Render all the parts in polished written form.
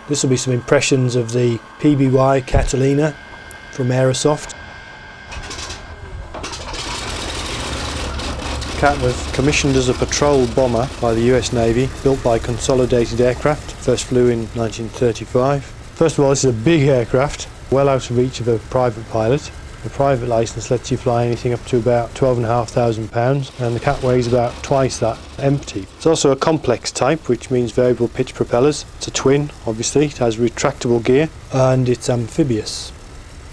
This will be some impressions of the PBY Catalina from Aerosoft. Cat was commissioned as a patrol bomber by the US Navy, built by Consolidated Aircraft, first flew in 1935. First of all, this is a big aircraft, well out of reach of a private pilot. The private licence lets you fly anything up to about £12,500, and the Cat weighs about twice that empty. It's also a complex type, which means variable pitch propellers. It's a twin, obviously, it has retractable gear, and it's amphibious.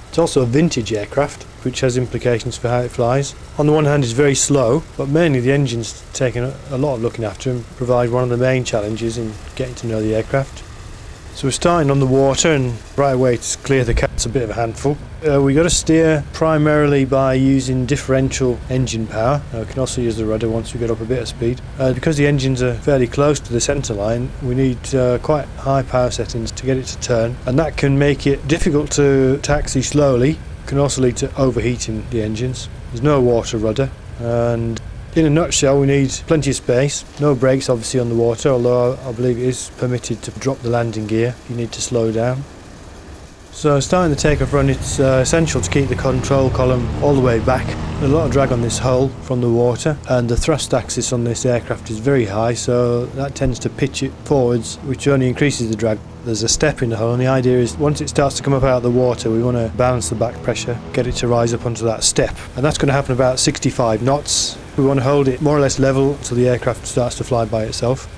It's also a vintage aircraft, which has implications for how it flies. On the one hand, it's very slow, but mainly the engine's taken a lot of looking after and provide one of the main challenges in getting to know the aircraft. So we're starting on the water, and right away to clear the Cat's a bit of a handful. We've got to steer primarily by using differential engine power. We can also use the rudder once we get up a bit of speed. Because the engines are fairly close to the centre line, we need quite high power settings to get it to turn, and that can make it difficult to taxi slowly. It can also lead to overheating the engines. There's no water rudder, and in a nutshell, we need plenty of space. No brakes obviously on the water, although I believe it is permitted to drop the landing gear if you need to slow down. So starting the takeoff run, it's essential to keep the control column all the way back. There's a lot of drag on this hull from the water, and the thrust axis on this aircraft is very high, so that tends to pitch it forwards, which only increases the drag. There's a step in the hull, and the idea is once it starts to come up out of the water, we want to balance the back pressure, get it to rise up onto that step, and that's going to happen about 65 knots. We want to hold it more or less level so the aircraft starts to fly by itself.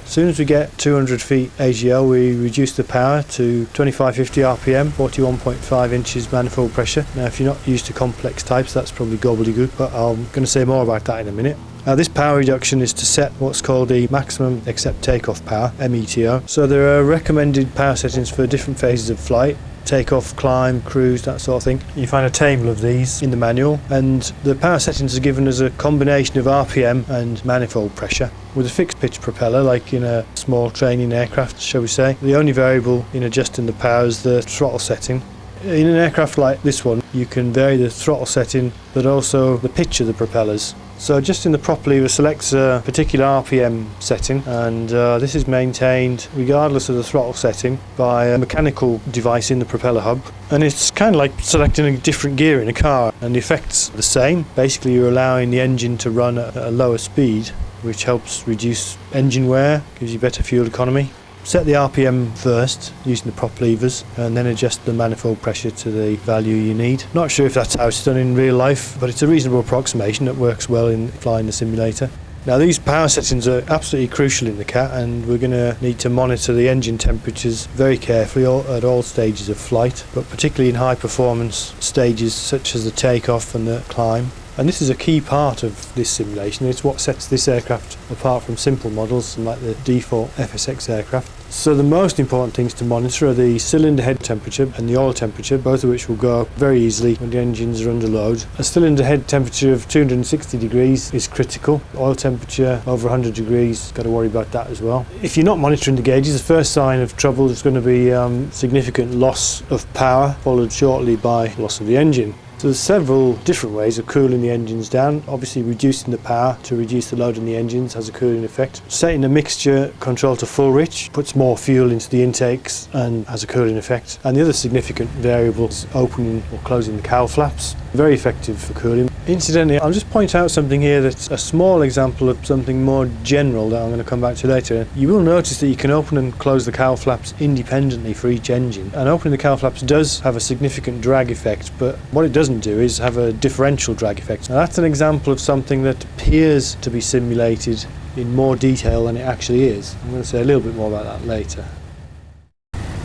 As soon as we get 200 feet AGL, we reduce the power to 2550 RPM, 41.5 inches manifold pressure. Now, if you're not used to complex types, that's probably gobbledygook, but I'm going to say more about that in a minute. Now, this power reduction is to set what's called the maximum accept takeoff power, METO. So there are recommended power settings for different phases of flight. Takeoff, climb, cruise, that sort of thing. You find a table of these in the manual, and the power settings are given as a combination of RPM and manifold pressure. With a fixed pitch propeller, like in a small training aircraft, shall we say, the only variable in adjusting the power is the throttle setting. In an aircraft like this one, you can vary the throttle setting, but also the pitch of the propellers. So adjusting the prop lever selects a particular RPM setting, and this is maintained regardless of the throttle setting by a mechanical device in the propeller hub. And it's kind of like selecting a different gear in a car, and the effect's the same. Basically, you're allowing the engine to run at a lower speed, which helps reduce engine wear, gives you better fuel economy. Set the RPM first using the prop levers, and then adjust the manifold pressure to the value you need. Not sure if that's how it's done in real life, but it's a reasonable approximation that works well in flying the simulator. Now, these power settings are absolutely crucial in the Cat, and we're going to need to monitor the engine temperatures very carefully at all stages of flight, but particularly in high performance stages such as the takeoff and the climb. And this is a key part of this simulation. It's what sets this aircraft apart from simple models like the default FSX aircraft. So the most important things to monitor are the cylinder head temperature and the oil temperature, both of which will go up very easily when the engines are under load. A cylinder head temperature of 260 degrees is critical. Oil temperature over 100 degrees, got to worry about that as well. If you're not monitoring the gauges, the first sign of trouble is going to be significant loss of power, followed shortly by loss of the engine. So there's several different ways of cooling the engines down. Obviously, reducing the power to reduce the load on the engines has a cooling effect. Setting the mixture control to full rich puts more fuel into the intakes and has a cooling effect. And the other significant variable is opening or closing the cowl flaps. Very effective for cooling. Incidentally, I'll just point out something here that's a small example of something more general that I'm going to come back to later. You will notice that you can open and close the cowl flaps independently for each engine. And opening the cowl flaps does have a significant drag effect, but what it doesn't do is have a differential drag effect. Now, that's an example of something that appears to be simulated in more detail than it actually is. I'm going to say a little bit more about that later.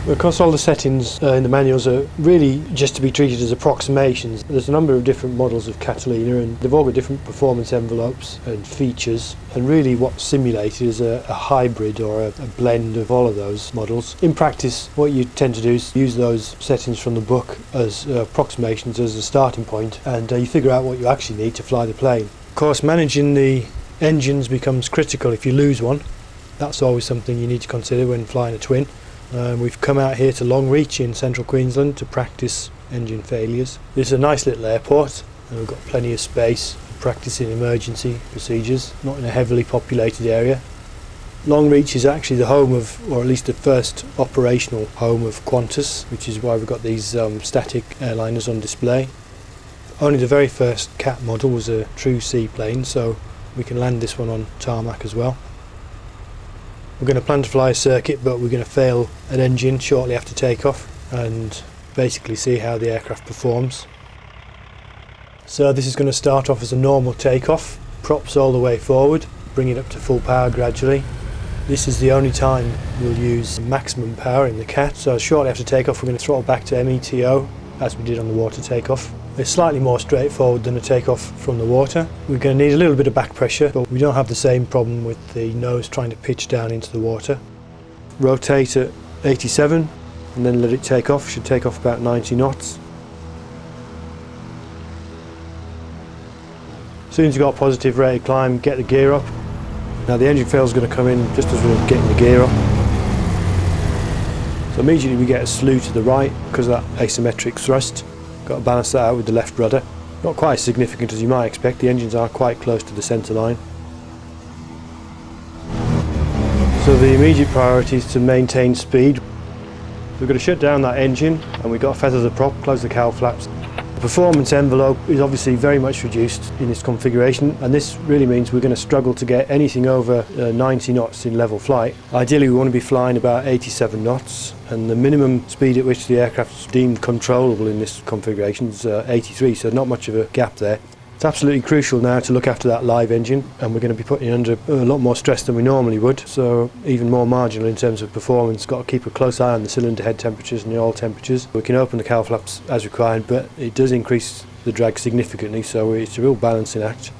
Of course, all the settings in the manuals are really just to be treated as approximations. There's a number of different models of Catalina, and they've all got different performance envelopes and features, and really what's simulated is a hybrid or a blend of all of those models. In practice, what you tend to do is use those settings from the book as approximations as a starting point, and you figure out what you actually need to fly the plane. Of course, managing the engines becomes critical if you lose one. That's always something you need to consider when flying a twin. We've come out here to Longreach in central Queensland to practice engine failures. This is a nice little airport, and we've got plenty of space for practicing emergency procedures, not in a heavily populated area. Longreach is actually the home of, or at least the first operational home of Qantas, which is why we've got these static airliners on display. Only the very first CAT model was a true seaplane, so we can land this one on tarmac as well. We're going to plan to fly a circuit, but we're going to fail an engine shortly after takeoff and basically see how the aircraft performs. So this is going to start off as a normal takeoff, props all the way forward, bring it up to full power gradually. This is the only time we'll use maximum power in the CAT, so shortly after takeoff we're going to throttle back to METO as we did on the water takeoff. It's slightly more straightforward than a takeoff from the water. We're going to need a little bit of back pressure, but we don't have the same problem with the nose trying to pitch down into the water. Rotate at 87 and then let it take off. Should take off about 90 knots. As soon as you've got a positive rate of climb, get the gear up. Now the engine fail is going to come in just as we're getting the gear up. So immediately we get a slew to the right because of that asymmetric thrust. Got to balance that out with the left rudder. Not quite as significant as you might expect, the engines are quite close to the centre line. So the immediate priority is to maintain speed. We've got to shut down that engine and we've got to feather the prop, close the cowl flaps. The performance envelope is obviously very much reduced in this configuration, and this really means we're going to struggle to get anything over 90 knots in level flight. Ideally we want to be flying about 87 knots, and the minimum speed at which the aircraft is deemed controllable in this configuration is 83, so not much of a gap there. It's absolutely crucial now to look after that live engine, and we're going to be putting it under a lot more stress than we normally would, so even more marginal in terms of performance. Got to keep a close eye on the cylinder head temperatures and the oil temperatures. We can open the cowl flaps as required, but it does increase the drag significantly, so it's a real balancing act.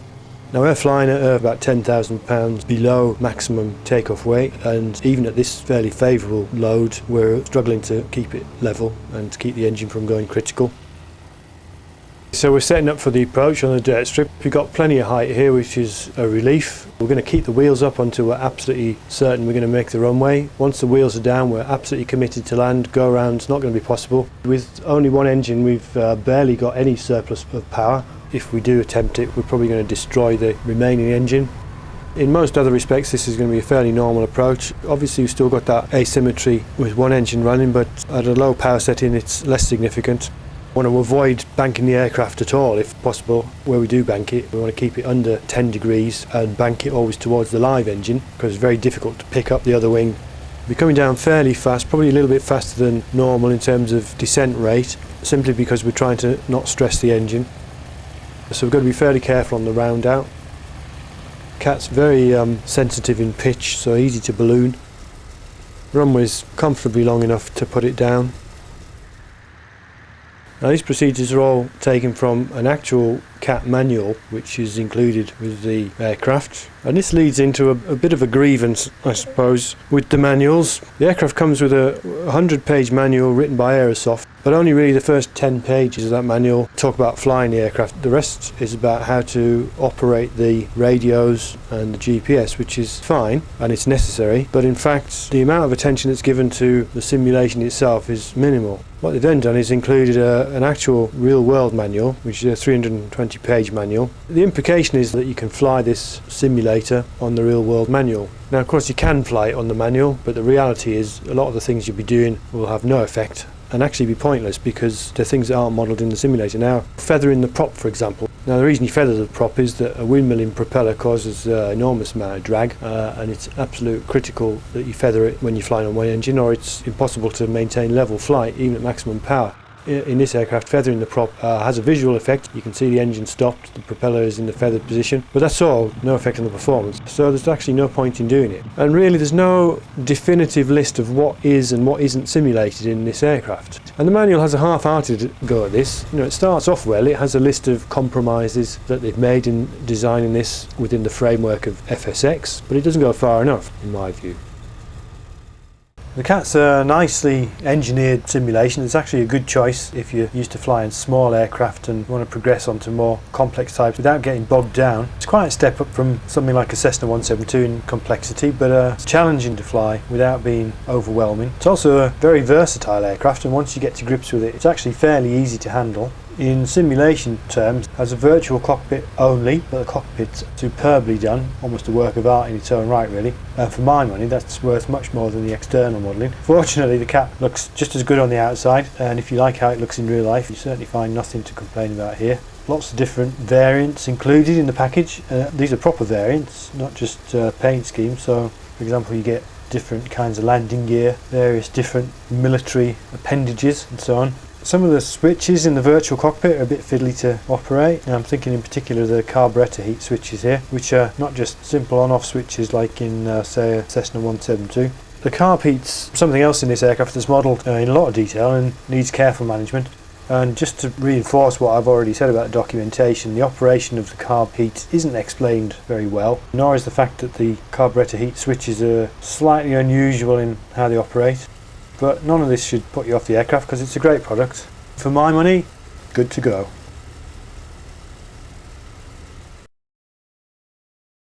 Now we're flying at about 10,000 pounds below maximum takeoff weight, and even at this fairly favourable load we're struggling to keep it level and to keep the engine from going critical. So we're setting up for the approach on the dirt strip. We've got plenty of height here, which is a relief. We're going to keep the wheels up until we're absolutely certain we're going to make the runway. Once the wheels are down, we're absolutely committed to land. Go around's not going to be possible. With only one engine, we've barely got any surplus of power. If we do attempt it, we're probably going to destroy the remaining engine. In most other respects, this is going to be a fairly normal approach. Obviously, we've still got that asymmetry with one engine running, but at a low power setting, it's less significant. We want to avoid banking the aircraft at all if possible. Where we do bank it, we want to keep it under 10 degrees and bank it always towards the live engine, because it's very difficult to pick up the other wing. We're coming down fairly fast, probably a little bit faster than normal in terms of descent rate, simply because we're trying to not stress the engine. So we've got to be fairly careful on the round out. CAT's very sensitive in pitch, so easy to balloon. Runway's comfortably long enough to put it down. Now these procedures are all taken from an actual CAT manual which is included with the aircraft, and this leads into a bit of a grievance, I suppose, with the manuals. The aircraft comes with a 100-page manual written by Aerosoft, but only really the first 10 pages of that manual talk about flying the aircraft. The rest is about how to operate the radios and the GPS, which is fine and it's necessary, but in fact the amount of attention that's given to the simulation itself is minimal. What they've then done is included an actual real-world manual, which is a 320-page manual. The implication is that you can fly this simulator on the real-world manual. Now, of course, you can fly it on the manual, but the reality is a lot of the things you'll be doing will have no effect and actually be pointless because they're things that aren't modelled in the simulator. Now, feathering the prop, for example. Now, the reason you feather the prop is that a windmilling propeller causes an enormous amount of drag, and it's absolute critical that you feather it when you're flying on one engine, or it's impossible to maintain level flight, even at maximum power. In this aircraft, feathering the prop has a visual effect. You can see the engine stopped, the propeller is in the feathered position, but that's all, no effect on the performance. So there's actually no point in doing it. And really there's no definitive list of what is and what isn't simulated in this aircraft. And the manual has a half-hearted go at this. You know, it starts off well, it has a list of compromises that they've made in designing this within the framework of FSX, but it doesn't go far enough, in my view. The CAT's a nicely engineered simulation. It's actually a good choice if you're used to flying small aircraft and want to progress onto more complex types without getting bogged down. It's quite a step up from something like a Cessna 172 in complexity, but it's challenging to fly without being overwhelming. It's also a very versatile aircraft, and once you get to grips with it, it's actually fairly easy to handle. In simulation terms, has a virtual cockpit only, but the cockpit's superbly done, almost a work of art in its own right really. And for my money, that's worth much more than the external modelling. Fortunately, the cat looks just as good on the outside, and if you like how it looks in real life, you certainly find nothing to complain about here. Lots of different variants included in the package. These are proper variants, not just paint schemes. So, for example, you get different kinds of landing gear, various different military appendages and so on. Some of the switches in the virtual cockpit are a bit fiddly to operate. I'm thinking in particular the carburettor heat switches here, which are not just simple on-off switches like in say a Cessna 172. The carb heat's something else in this aircraft that's modelled in a lot of detail and needs careful management. And just to reinforce what I've already said about documentation, the operation of the carb heat isn't explained very well, nor is the fact that the carburettor heat switches are slightly unusual in how they operate. But none of this should put you off the aircraft because it's a great product. For my money, good to go.